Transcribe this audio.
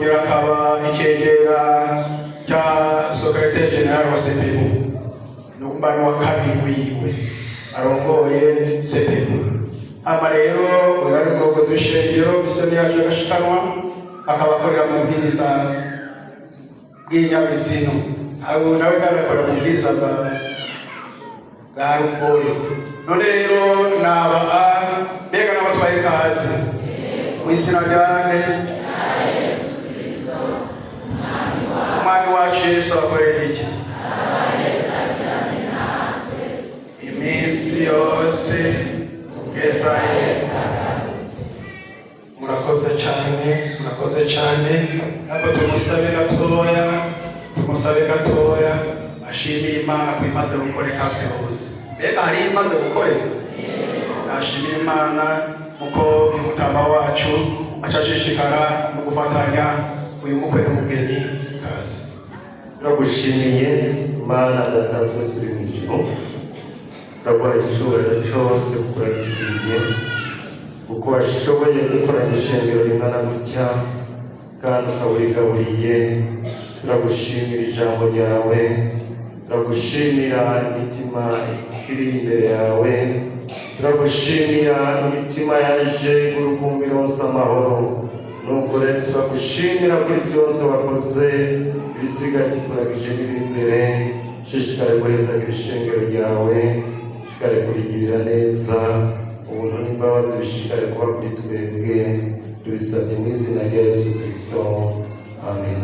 akongera akaba ikegera cya Secrétaire Général wa CPU n'umbano wa kabiri wiwe arongoye CPU. Ama rero urari umuyobozi w'ishengero misiyoni yacu y'agashikanwa akaba akorera mu bwiriza bw'inyabizino. Abo nawe arakora mu bwiriza bwa Rupoli. None rero naba mbega n'abatwaye kazi mu izina rya Yesu Kristo umwami wacu Yesu akorera iki iminsi yose kugeza Yesu. Murakoze cyane ntabwo tumusabe gatoya ashimira Imana ko imaze gukoreka byose. Mbega hari imaze gukoreka? Ashimira Imana uko umutama wacu acashishikara mu gufatanya uyu mukwe n'umugeni kazi. Turagushimiye Mana Data twese uri mu ijuru, turaguha icyubahiro cyose kuko urakigiriye, kuko washoboye gukoranya ishengero ringana gutya kandi ukawurigaburiye. Turagushimira ijambo ryawe, turagushimira imitima iri imbere yawe, turagushimira imitima yaje urukumbi rwose amahoro. Nuko rero turagushimira kuri byose wakoze, ibisigaye tukuragije n'ibiri imbere. Shishikare guhetagira ishengero ryawe, shishikare kurigirira neza, ubuntu n'imbabazi bishishikare kuba kuri twebwe, tubisabye mu izina rya Yesu Kristo, amen.